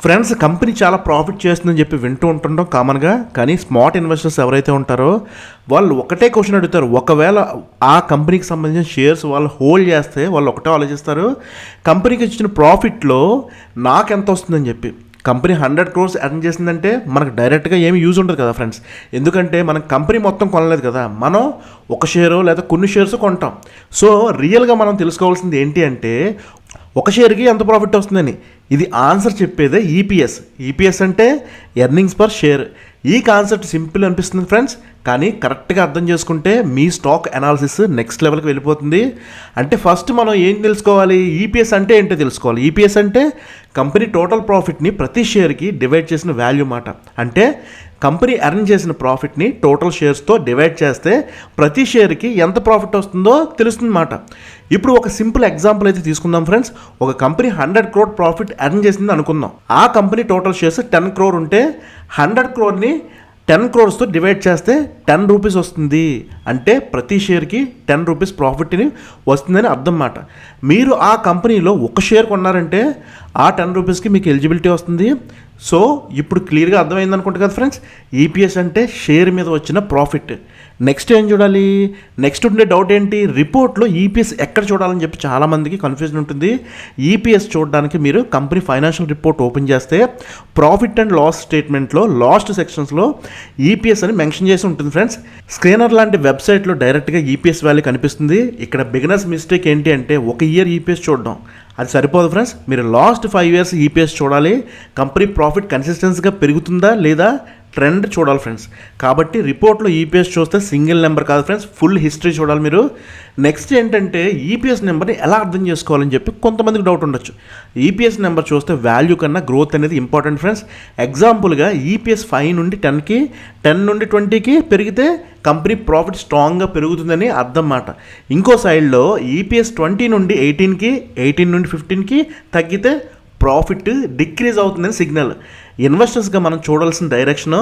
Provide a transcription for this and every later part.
Friends, company చాలా profit చేస్తుందని చెప్పి వింటూ ఉంటుంటాం కామన్గా. కానీ స్మార్ట్ ఇన్వెస్టర్స్ ఎవరైతే ఉంటారో వాళ్ళు ఒకటే క్వశ్చన్ అడుగుతారు. ఒకవేళ ఆ కంపెనీకి సంబంధించిన షేర్స్ వాళ్ళు హోల్డ్ చేస్తే వాళ్ళు ఒకటే ఆలోచిస్తారు, కంపెనీకి ఇచ్చిన ప్రాఫిట్లో నాకు ఎంత వస్తుందని చెప్పి. కంపెనీ 100 crores ఎర్న్ చేసిందంటే మనకు డైరెక్ట్గా ఏమి యూజ్ ఉండదు కదా ఫ్రెండ్స్. ఎందుకంటే మనం కంపెనీ మొత్తం కొనలేదు కదా, మనం ఒక షేరో లేదా కొన్ని షేర్స్ కొంటాం. సో రియల్గా మనం తెలుసుకోవాల్సింది ఏంటి అంటే ఒక షేర్కి ఎంత ప్రాఫిట్ వస్తుందని. ఇది ఆన్సర్ చెప్పేదే ఈపీఎస్. ఈపీఎస్ అంటే ఎర్నింగ్స్ పర్ షేర్. ఈ కాన్సెప్ట్ సింపుల్ అనిపిస్తుంది ఫ్రెండ్స్, కానీ కరెక్ట్గా అర్థం చేసుకుంటే మీ స్టాక్ అనాలిసిస్ నెక్స్ట్ లెవెల్కి వెళ్ళిపోతుంది. అంటే ఫస్ట్ మనం ఏం తెలుసుకోవాలి, ఈపీఎస్ అంటే ఏంటో తెలుసుకోవాలి. ఈపీఎస్ అంటే కంపెనీ టోటల్ ప్రాఫిట్ని ప్రతి షేర్కి డివైడ్ చేసిన వాల్యూ మాట. అంటే కంపెనీ ఎర్న్ చేసిన ప్రాఫిట్ని టోటల్ షేర్స్తో డివైడ్ చేస్తే ప్రతి షేర్కి ఎంత ప్రాఫిట్ వస్తుందో తెలుస్తుంది మాట. ఇప్పుడు ఒక సింపుల్ ఎగ్జాంపుల్ అయితే తీసుకుందాం ఫ్రెండ్స్. ఒక కంపెనీ 100 crore ప్రాఫిట్ ఎర్న్ చేసింది అనుకుందాం. ఆ కంపెనీ టోటల్ షేర్స్ 10 crore ఉంటే 100 crore 10 crores డివైడ్ చేస్తే 10 rupees వస్తుంది. అంటే ప్రతి షేర్కి 10 rupees ప్రాఫిట్ని వస్తుందని అర్థం మాట. మీరు ఆ కంపెనీలో ఒక షేర్ కొన్నారంటే ఆ 10 rupeesకి మీకు ఎలిజిబిలిటీ వస్తుంది. సో ఇప్పుడు క్లియర్గా అర్థమైంది అనుకుంటా కదా ఫ్రెండ్స్. ఈపీఎస్ అంటే షేర్ మీద వచ్చిన ప్రాఫిట్. నెక్స్ట్ ఏం చూడాలి, నెక్స్ట్ ఉండే డౌట్ ఏంటి, రిపోర్ట్లో ఈపీఎస్ ఎక్కడ చూడాలని చెప్పి చాలామందికి కన్ఫ్యూజన్ ఉంటుంది. ఈపీఎస్ చూడడానికి మీరు కంపెనీ ఫైనాన్షియల్ రిపోర్ట్ ఓపెన్ చేస్తే ప్రాఫిట్ అండ్ లాస్ స్టేట్మెంట్లో లాస్ట్ సెక్షన్స్లో ఈపీఎస్ అని మెన్షన్ చేసి ఉంటుంది ఫ్రెండ్స్. స్క్రీనర్ లాంటి వెబ్సైట్లో డైరెక్ట్గా ఈపీఎస్ వాల్యూ కనిపిస్తుంది. ఇక్కడ బిగినర్స్ మిస్టేక్ ఏంటి అంటే ఒక ఇయర్ ఈపీఎస్ చూడడం, అది సరిపోదు ఫ్రెండ్స్. మీరు లాస్ట్ 5 years ఈపీఎస్ చూడాలి. కంపెనీ ప్రాఫిట్ కన్సిస్టెన్సీగా పెరుగుతుందా లేదా ట్రెండ్ చూడాలి ఫ్రెండ్స్. కాబట్టి రిపోర్ట్లో ఈపీఎస్ చూస్తే సింగిల్ నెంబర్ కాదు ఫ్రెండ్స్, ఫుల్ హిస్టరీ చూడాలి మీరు. నెక్స్ట్ ఏంటంటే ఈపీఎస్ నెంబర్ని ఎలా అర్థం చేసుకోవాలని చెప్పి కొంతమందికి డౌట్ ఉండొచ్చు. ఈపీఎస్ నెంబర్ చూస్తే వాల్యూ కన్నా గ్రోత్ అనేది ఇంపార్టెంట్ ఫ్రెండ్స్. ఎగ్జాంపుల్గా ఈపీఎస్ 5 నుండి 10కి 10 నుండి 20కి పెరిగితే కంపెనీ ప్రాఫిట్ స్ట్రాంగ్గా పెరుగుతుందని అర్థం మాట. ఇంకో సైడ్లో ఈపీఎస్ 20 నుండి 18కి 18 నుండి 15కి తగ్గితే ప్రాఫిట్ డిక్రీజ్ అవుతుందని సిగ్నల్. ఇన్వెస్టర్స్గా మనం చూడాల్సిన డైరెక్షన్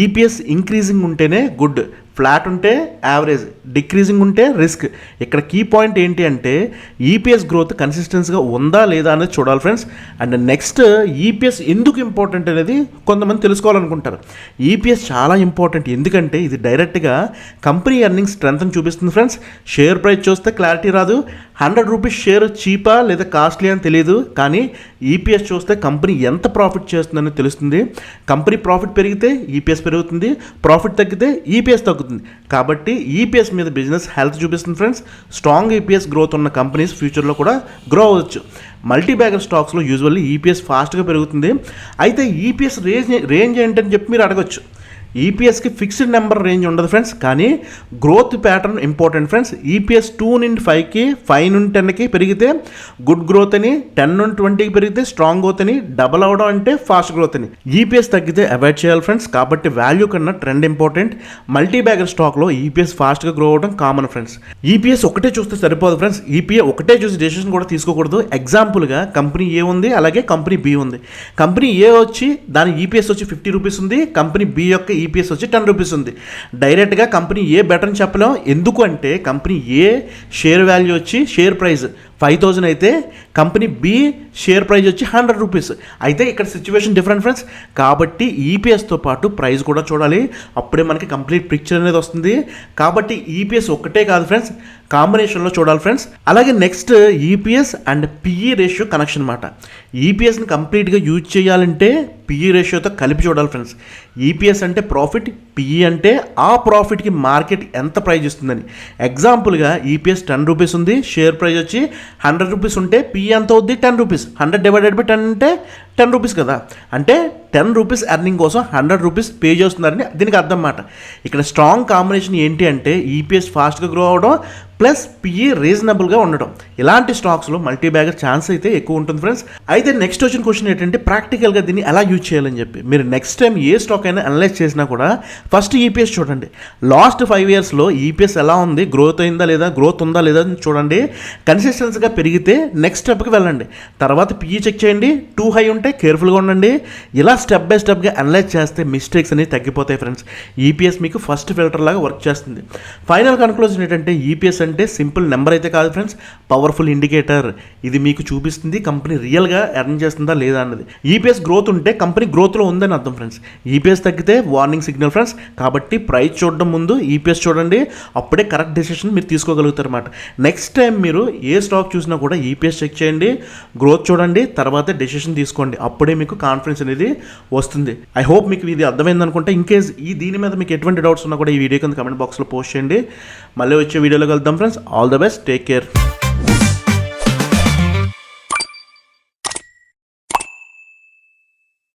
ఈపీఎస్ ఇంక్రీజింగ్ ఉంటేనే గుడ్, ఫ్లాట్ ఉంటే యావరేజ్, డిక్రీజింగ్ ఉంటే రిస్క్. ఇక్కడ కీ పాయింట్ ఏంటి అంటే ఈపీఎస్ గ్రోత్ కన్సిస్టెన్సీగా ఉందా లేదా అనేది చూడాలి ఫ్రెండ్స్. అండ్ నెక్స్ట్ ఈపీఎస్ ఎందుకు ఇంపార్టెంట్ అనేది కొంతమంది తెలుసుకోవాలనుకుంటారు. ఈపీఎస్ చాలా ఇంపార్టెంట్ ఎందుకంటే ఇది డైరెక్ట్గా కంపెనీ ఎర్నింగ్స్ స్ట్రెంత్ చూపిస్తుంది ఫ్రెండ్స్. షేర్ ప్రైస్ చూస్తే క్లారిటీ రాదు, 100 rupees షేర్ చీపా లేదా కాస్ట్లీ అని తెలియదు. కానీ ఈపీఎస్ చూస్తే కంపెనీ ఎంత ప్రాఫిట్ చేస్తుందని తెలుస్తుంది. కంపెనీ ప్రాఫిట్ పెరిగితే ఈపీఎస్ పెరుగుతుంది, ప్రాఫిట్ తగ్గితే ఈపీఎస్ తగ్గుతుంది. కాబట్టి ఈపీఎస్ మీద బిజినెస్ హెల్త్ చూపిస్తుంది ఫ్రెండ్స్. స్ట్రాంగ్ ఈపీఎస్ గ్రోత్ ఉన్న కంపెనీస్ ఫ్యూచర్లో కూడా గ్రో అవ్వచ్చు. మల్టీ బ్యాగర్ స్టాక్స్లో యూజువల్లీ ఈపీఎస్ ఫాస్ట్గా పెరుగుతుంది. అయితే ఈపీఎస్ రేంజ్ ఏంటని చెప్పి మీరు అడగచ్చు. ఈపీఎస్కి ఫిక్స్డ్ నెంబర్ రేంజ్ ఉండదు ఫ్రెండ్స్, కానీ growth pattern important friends. EPS 2 నుండి 5కి 5 నుండి 10కి పెరిగితే గుడ్ గ్రోత్ అని, 10 నుండి 20కి పెరిగితే స్ట్రాంగ్ గ్రోత్ అని, డబల్ అవడం అంటే ఫాస్ట్ గ్రోత్ అని. ఈపీఎస్ తగ్గితే అవాయిడ్ చేయాలి ఫ్రెండ్స్. కాబట్టి వాల్యూ కన్నా ట్రెండ్ ఇంపార్టెంట్. మల్టీ బ్యాగర్ స్టాక్లో ఈపీఎస్ ఫాస్ట్గా గ్రో అవడం కామన్ ఫ్రెండ్స్. ఈపీఎస్ ఒకటే చూస్తే సరిపోదు ఫ్రెండ్స్. ఈపీఎస్ ఒకటే చూసి డెసిషన్ కూడా తీసుకోకూడదు. ఎగ్జాంపుల్గా కంపెనీ ఏ ఉంది, అలాగే కంపెనీ బి ఉంది. కంపెనీ ఏ వచ్చి దాని ఈపీఎస్ వచ్చి 50 rupees ఉంది, కంపెనీ బి యొక్క ఈపీఎస్ వచ్చి 10 rupees ఉంది. డైరెక్ట్గా కంపెనీ ఏ బెటర్ అని చెప్పలేం. ఎందుకు అంటే కంపెనీ ఏ షేర్ వాల్యూ వచ్చి షేర్ ప్రైస్ 5000 అయితే కంపెనీ బి షేర్ ప్రైస్ వచ్చి 100 rupees. అయితే ఇక్కడ సిచ్యువేషన్ డిఫరెంట్ ఫ్రెండ్స్. కాబట్టి ఈపీఎస్తో పాటు ప్రైస్ కూడా చూడాలి, అప్పుడే మనకి కంప్లీట్ పిక్చర్ అనేది వస్తుంది. కాబట్టి ఈపీఎస్ ఒక్కటే కాదు ఫ్రెండ్స్, కాంబినేషన్లో చూడాలి ఫ్రెండ్స్. అలాగే next EPS and PE ratio connection అనమాట. ఈపీఎస్ని కంప్లీట్గా యూజ్ చేయాలంటే పిఈ రేషియోతో కలిపి చూడాలి ఫ్రెండ్స్. ఈపీఎస్ అంటే ప్రాఫిట్, పిఈ అంటే ఆ ప్రాఫిట్కి మార్కెట్ ఎంత ప్రైజ్ ఇస్తుందని. ఎగ్జాంపుల్గా ఈపీఎస్ 10 rupees ఉంది, షేర్ ప్రైస్ వచ్చి 100 rupees ఉంటే పిఈ ఎంత అవుద్ది 10 rupees. 100 divided by 10 అంటే 10 rupees కదా. అంటే 10 rupees ఎర్నింగ్ కోసం 100 rupees పే చేస్తున్నారని దీనికి అర్థం మాట. ఇక్కడ స్ట్రాంగ్ కాంబినేషన్ ఏంటి అంటే ఈపీఎస్ ఫాస్ట్గా గ్రో అవడం ప్లస్ పిఈ రీజనబుల్గా ఉండడం. ఇలాంటి స్టాక్స్లో మల్టీ బ్యాగర్ ఛాన్స్ అయితే ఎక్కువ ఉంటుంది ఫ్రెండ్స్. అయితే నెక్స్ట్ వచ్చిన క్వశ్చన్ ఏంటంటే ప్రాక్టికల్గా దీన్ని ఎలా యూజ్ చేయాలని చెప్పి. మీరు నెక్స్ట్ టైం ఏ స్టాక్ అయినా అనలైజ్ చేసినా కూడా ఫస్ట్ ఈపీఎస్ చూడండి. లాస్ట్ 5 yearsలో ఈపీఎస్ ఎలా ఉంది, గ్రోత్ అయిందా లేదా, గ్రోత్ ఉందా లేదా అని చూడండి. కన్సిస్టెన్సీగా పెరిగితే నెక్స్ట్ స్టెప్కి వెళ్ళండి. తర్వాత పిఈ చెక్ చేయండి, టూ హై ఉంటే కేర్ఫుల్గా ఉండండి. ఇలా స్టెప్ బై స్టెప్గా అనలైజ్ చేస్తే మిస్టేక్స్ అనేవి తగ్గిపోతాయి ఫ్రెండ్స్. ఈపీఎస్ మీకు ఫస్ట్ ఫిల్టర్ లాగా వర్క్ చేస్తుంది. ఫైనల్ కన్క్లూజన్ ఏంటంటే ఈపీఎస్ అంటే సింపుల్ నెంబర్ అయితే కాదు ఫ్రెండ్స్, పవర్ఫుల్ ఇండికేటర్. ఇది మీకు చూపిస్తుంది కంపెనీ రియల్గా ఎర్న్ చేస్తుందా లేదా అన్నది. ఈపీఎస్ గ్రోత్ ఉంటే కంపెనీ గ్రోత్లో ఉందని అర్థం ఫ్రెండ్స్. ఈపీఎస్ తగ్గితే వార్నింగ్ సిగ్నల్ ఫ్రెండ్స్. కాబట్టి ప్రైస్ చూడడం ముందు ఈపీఎస్ చూడండి, అప్పుడే కరెక్ట్ డెసిషన్ మీరు తీసుకోగలుగుతారు అన్నమాట. నెక్స్ట్ టైం మీరు ఏ స్టాక్ చూసినా కూడా ఈపీఎస్ చెక్ చేయండి, గ్రోత్ చూడండి, తర్వాత డెసిషన్ తీసుకోండి. అప్పుడే మీకు కాన్ఫిడెన్స్ అనేది వస్తుంది. ఐ హోప్ మీకు ఇది అర్థమైంది అనుకుంటే. ఇన్ కేస్ దీని మీద మీకు ఎటువంటి డౌట్స్ ఉన్నా కూడా ఈ వీడియో కింద కమెంట్ బాక్స్లో పోస్ట్ చేయండి. మళ్ళీ వచ్చే వీడియోలో కలుద్దాం friends. All the best, take care.